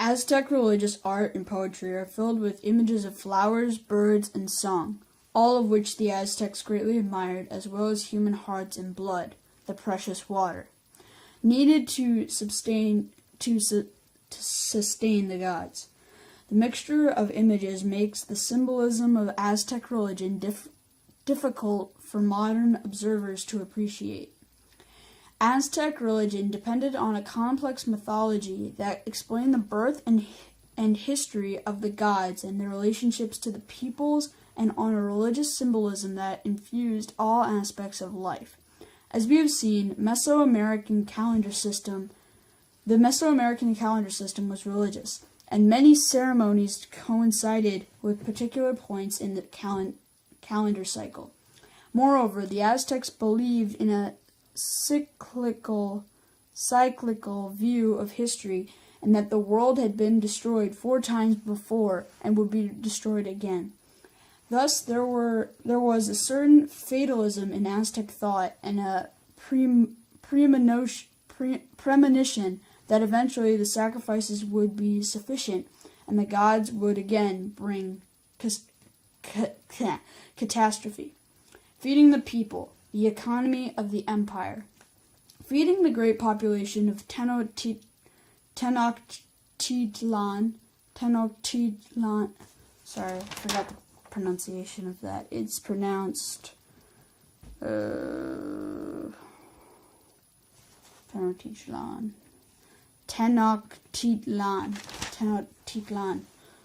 Aztec religious art and poetry are filled with images of flowers, birds, and song, all of which the Aztecs greatly admired, as well as human hearts and blood, the precious water, needed to sustain the gods. The mixture of images makes the symbolism of Aztec religion difficult for modern observers to appreciate. Aztec religion depended on a complex mythology that explained the birth and history of the gods and their relationships to the peoples, and on a religious symbolism that infused all aspects of life. As we have seen, the Mesoamerican calendar system was religious, and many ceremonies coincided with particular points in the calendar cycle. Moreover, the Aztecs believed in a cyclical view of history, and that the world had been destroyed 4 times before and would be destroyed again. Thus, there was a certain fatalism in Aztec thought and a premonition that eventually the sacrifices would be sufficient and the gods would again bring catastrophe. Feeding the people, the economy of the empire. Feeding the great population of Tenochtitlan, sorry, I forgot the pronunciation of that. It's pronounced Tenochtitlan.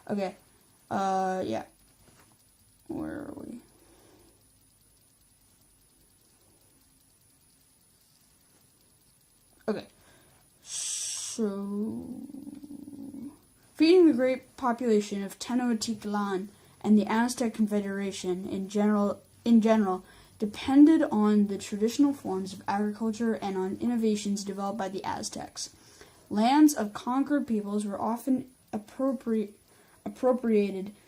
Okay. Yeah. Where are we? Okay. So, feeding the great population of Tenochtitlan and the Aztec Confederation in general depended on the traditional forms of agriculture and on innovations developed by the Aztecs. Lands of conquered peoples were often appropriated,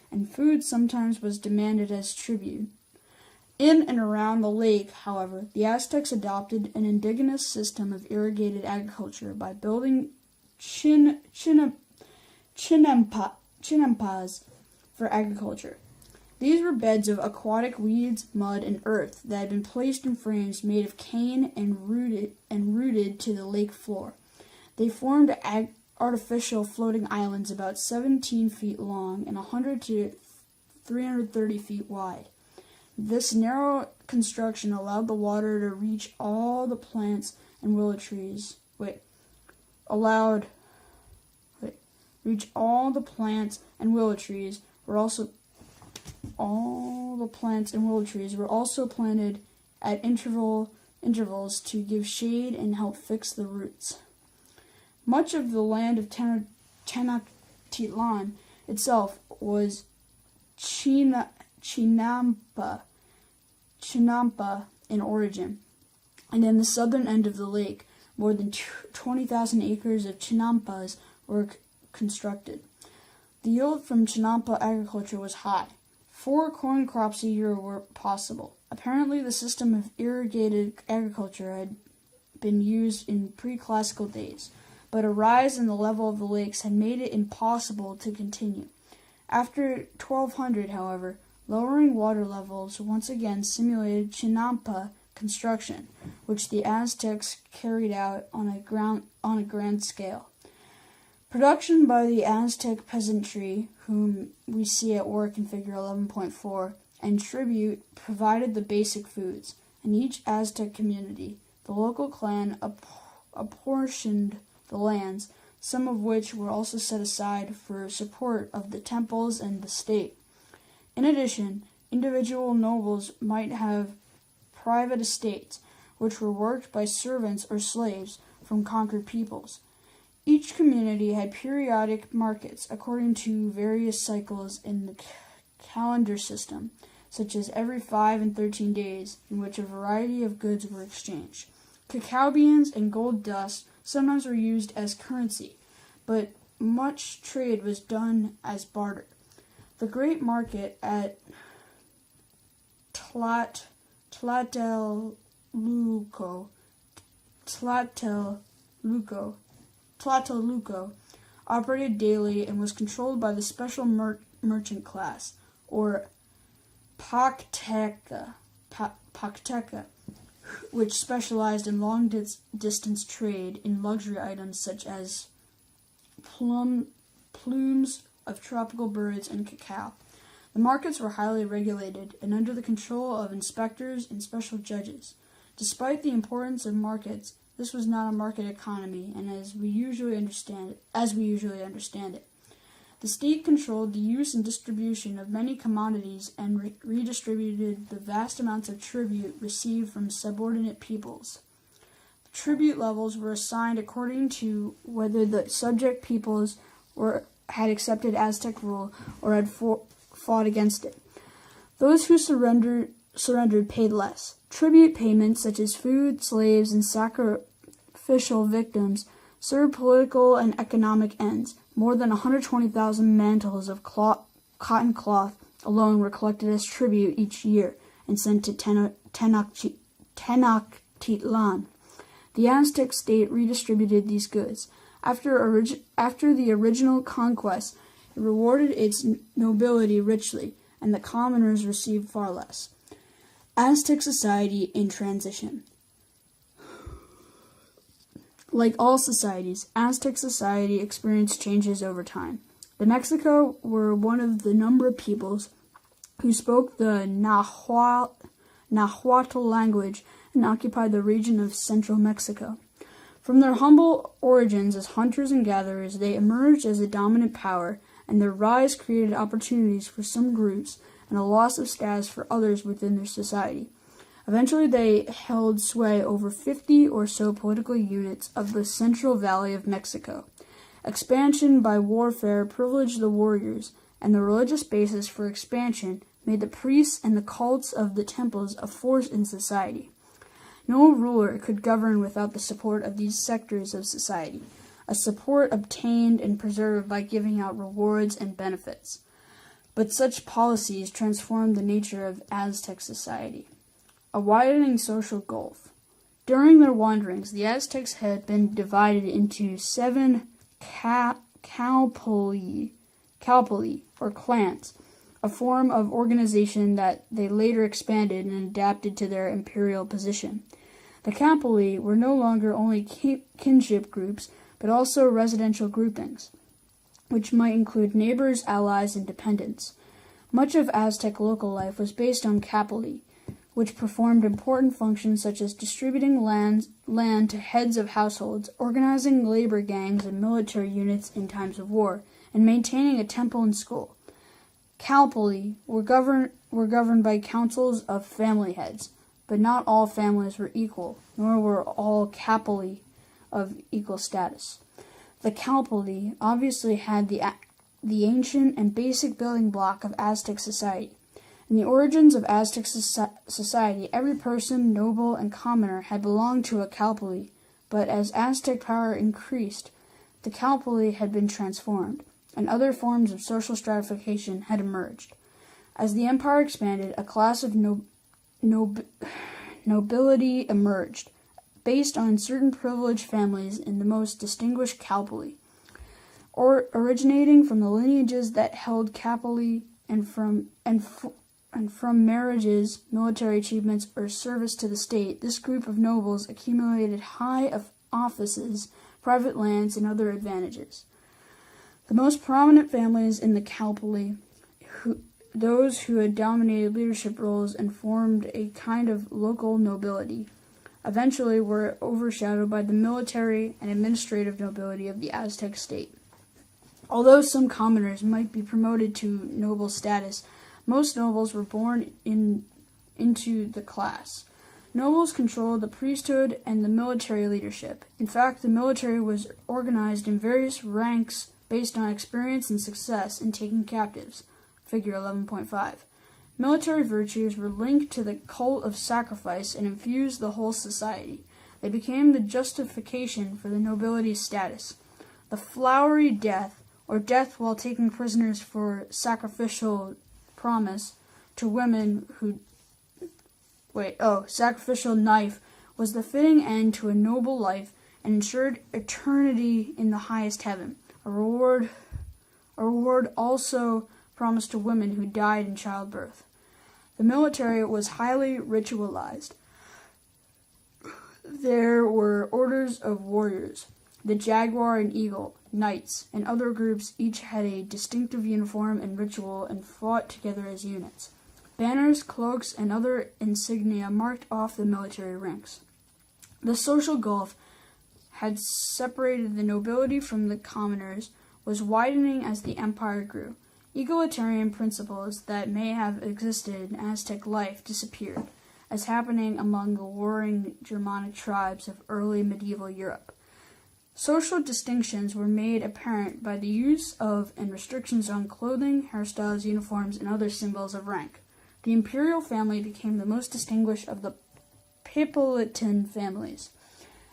and food sometimes was demanded as tribute. In and around the lake, however, the Aztecs adopted an indigenous system of irrigated agriculture by building chinampas for agriculture. These were beds of aquatic weeds, mud, and earth that had been placed in frames made of cane and rooted to the lake floor. They formed artificial floating islands about 17 feet long and 100 to 330 feet wide. This narrow construction allowed the water to reach all the plants and willow trees. All the plants and willow trees were also planted at intervals to give shade and help fix the roots. Much of the land of Tenochtitlan itself was Chinampa in origin, and in the southern end of the lake, more than 20,000 acres of Chinampas were constructed. The yield from Chinampa agriculture was high. 4 corn crops a year were possible. Apparently, the system of irrigated agriculture had been used in pre-classical days, but a rise in the level of the lakes had made it impossible to continue. After 1200, however, lowering water levels once again simulated Chinampa construction, which the Aztecs carried out on a grand scale. Production by the Aztec peasantry, whom we see at work in Figure 11.4, and tribute provided the basic foods. In each Aztec community, the local clan apportioned the lands, some of which were also set aside for support of the temples and the state. In addition, individual nobles might have private estates, which were worked by servants or slaves from conquered peoples. Each community had periodic markets according to various cycles in the calendar system, such as every 5 and 13 days, in which a variety of goods were exchanged. Cacao beans and gold dust sometimes were used as currency, but much trade was done as barter. The great market at Tlatelolco operated daily and was controlled by the special merchant class, or pakteka, which specialized in long-distance trade in luxury items such as plumes of tropical birds and cacao. The markets were highly regulated and under the control of inspectors and special judges. Despite the importance of markets, this was not a market economy, and as we usually understand it. The state controlled the use and distribution of many commodities and redistributed the vast amounts of tribute received from subordinate peoples. The tribute levels were assigned according to whether the subject peoples had accepted Aztec rule or had fought against it. Those who surrendered paid less. Tribute payments such as food, slaves, and sacrificial victims served political and economic ends. More than 120,000 mantles of cotton cloth alone were collected as tribute each year and sent to Tenochtitlan. The Aztec state redistributed these goods. After the original conquest, it rewarded its nobility richly, and the commoners received far less. Aztec society in transition. Like all societies, Aztec society experienced changes over time. The Mexico were one of the number of peoples who spoke the Nahuatl language and occupied the region of central Mexico. From their humble origins as hunters and gatherers, they emerged as a dominant power, and their rise created opportunities for some groups and a loss of status for others within their society. Eventually, they held sway over 50 or so political units of the Central Valley of Mexico. Expansion by warfare privileged the warriors, and the religious basis for expansion made the priests and the cults of the temples a force in society. No ruler could govern without the support of these sectors of society, a support obtained and preserved by giving out rewards and benefits. But such policies transformed the nature of Aztec society. A widening social gulf. During their wanderings, the Aztecs had been divided into 7 calpulli, or clans, a form of organization that they later expanded and adapted to their imperial position. The calpulli were no longer only kinship groups, but also residential groupings, which might include neighbors, allies, and dependents. Much of Aztec local life was based on calpulli, which performed important functions such as distributing land to heads of households, organizing labor gangs and military units in times of war, and maintaining a temple and school. Calpulli were governed by councils of family heads, but not all families were equal, nor were all calpulli of equal status. The calpulli obviously had the ancient and basic building block of Aztec society. In the origins of Aztec society, every person, noble and commoner, had belonged to a calpulli, but as Aztec power increased, the calpulli had been transformed, and other forms of social stratification had emerged. As the empire expanded, a class of nobility emerged, based on certain privileged families in the most distinguished calpulli, or originating from the lineages that held calpulli and from marriages, military achievements, or service to the state. This group of nobles accumulated high offices, private lands, and other advantages. The most prominent families in the calpulli, those who had dominated leadership roles and formed a kind of local nobility, eventually were overshadowed by the military and administrative nobility of the Aztec state. Although some commoners might be promoted to noble status, most nobles were born into the class. Nobles controlled the priesthood and the military leadership. In fact, the military was organized in various ranks based on experience and success in taking captives. Figure 11.5. Military virtues were linked to the cult of sacrifice and infused the whole society. They became the justification for the nobility's status. The flowery death, or death while taking prisoners for sacrificial promise to women sacrificial knife was the fitting end to a noble life and ensured eternity in the highest heaven. A reward also promised to women who died in childbirth. The military was highly ritualized. There were orders of warriors, the Jaguar and Eagle, knights, and other groups. Each had a distinctive uniform and ritual and fought together as units. Banners, cloaks, and other insignia marked off the military ranks. The social gulf had separated the nobility from the commoners, was widening as the empire grew. Egalitarian principles that may have existed in Aztec life disappeared, as happening among the warring Germanic tribes of early medieval Europe. Social distinctions were made apparent by the use of and restrictions on clothing, hairstyles, uniforms, and other symbols of rank. The imperial family became the most distinguished of the Papalitan families.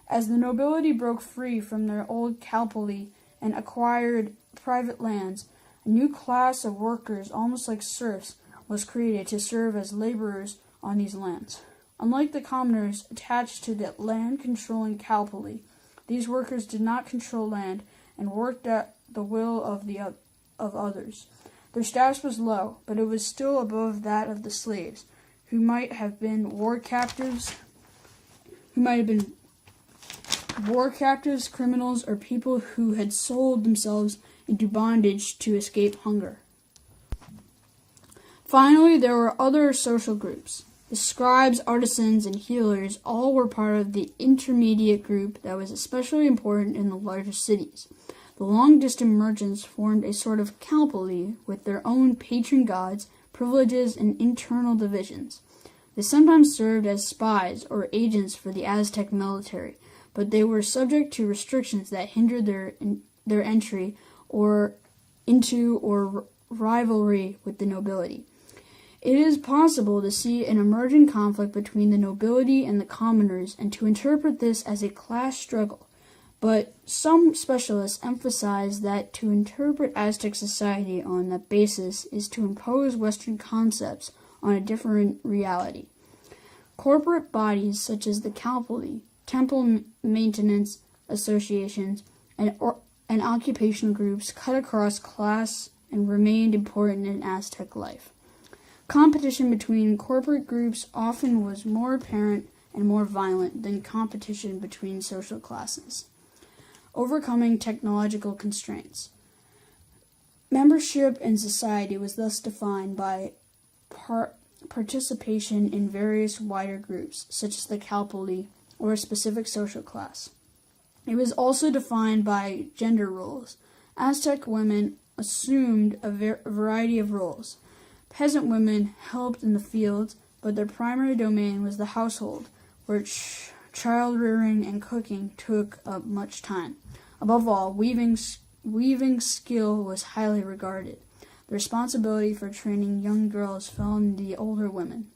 As the nobility broke free from their old calpuli and acquired private lands, a new class of workers, almost like serfs, was created to serve as laborers on these lands. Unlike the commoners attached to the land-controlling calpuli, these workers did not control land and worked at the will of others. Their status was low, but it was still above that of the slaves, who might have been war captives, criminals, or people who had sold themselves into bondage to escape hunger. Finally, there were other social groups. The scribes, artisans, and healers all were part of the intermediate group that was especially important in the larger cities. The long-distance merchants formed a sort of calpuli with their own patron gods, privileges, and internal divisions. They sometimes served as spies or agents for the Aztec military, but they were subject to restrictions that hindered their entry into rivalry with the nobility. It is possible to see an emerging conflict between the nobility and the commoners and to interpret this as a class struggle, but some specialists emphasize that to interpret Aztec society on that basis is to impose Western concepts on a different reality. Corporate bodies such as the calpuli, temple maintenance associations, and occupational groups cut across class and remained important in Aztec life. Competition between corporate groups often was more apparent and more violent than competition between social classes. Overcoming technological constraints. Membership in society was thus defined by participation in various wider groups, such as the calpuli or a specific social class. It was also defined by gender roles. Aztec women assumed a variety of roles. Peasant women helped in the fields, but their primary domain was the household, where child-rearing and cooking took up much time. Above all, weaving skill was highly regarded. The responsibility for training young girls fell on the older women.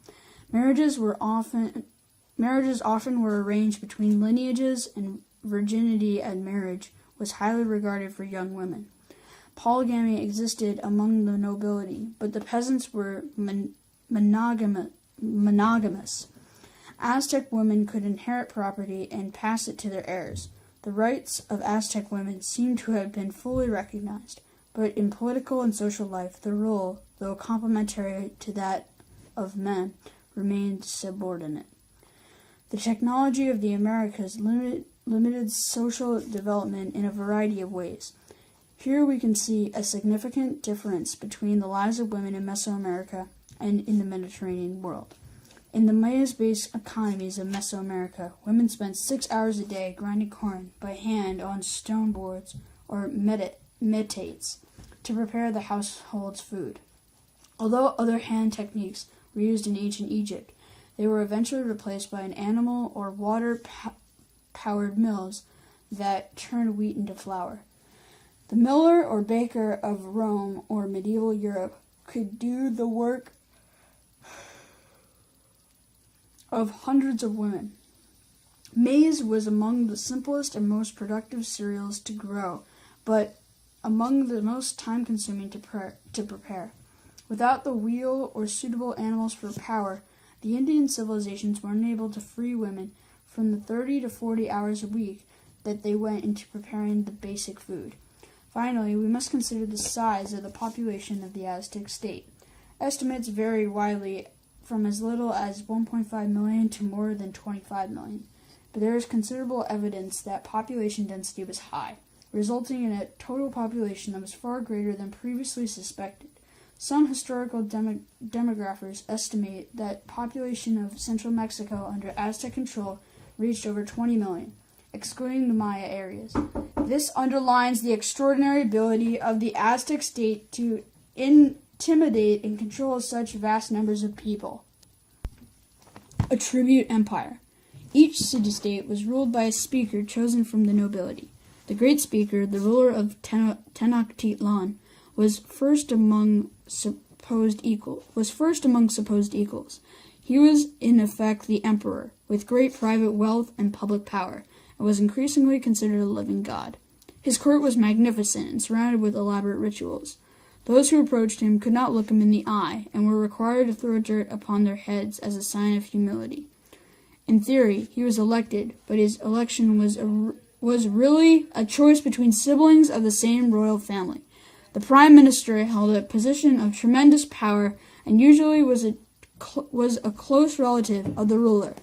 Marriages often were arranged between lineages, and virginity at marriage was highly regarded for young women. Polygamy existed among the nobility, but the peasants were monogamous. Aztec women could inherit property and pass it to their heirs. The rights of Aztec women seem to have been fully recognized, but in political and social life, their role, though complementary to that of men, remained subordinate. The technology of the Americas limited social development in a variety of ways. Here we can see a significant difference between the lives of women in Mesoamerica and in the Mediterranean world. In the maize-based economies of Mesoamerica, women spent 6 hours a day grinding corn by hand on stone boards or metates to prepare the household's food. Although other hand techniques were used in ancient Egypt, they were eventually replaced by an animal or water-powered mills that turned wheat into flour. The miller or baker of Rome or medieval Europe could do the work of hundreds of women. Maize was among the simplest and most productive cereals to grow, but among the most time-consuming to prepare. Without the wheel or suitable animals for power, the Indian civilizations were unable to free women from the 30 to 40 hours a week that they went into preparing the basic food. Finally, we must consider the size of the population of the Aztec state. Estimates vary widely from as little as 1.5 million to more than 25 million, but there is considerable evidence that population density was high, resulting in a total population that was far greater than previously suspected. Some historical demographers estimate that population of central Mexico under Aztec control reached over 20 million, excluding the Maya areas. This underlines the extraordinary ability of the Aztec state to intimidate and control such vast numbers of people. A tribute empire. Each city-state was ruled by a speaker chosen from the nobility. The great speaker, the ruler of Tenochtitlan, was first among supposed equals. He was in effect the emperor, with great private wealth and public power, and was increasingly considered a living god. His court was magnificent and surrounded with elaborate rituals. Those who approached him could not look him in the eye, and were required to throw dirt upon their heads as a sign of humility. In theory, he was elected, but his election was really a choice between siblings of the same royal family. The prime minister held a position of tremendous power and usually was a close relative of the ruler.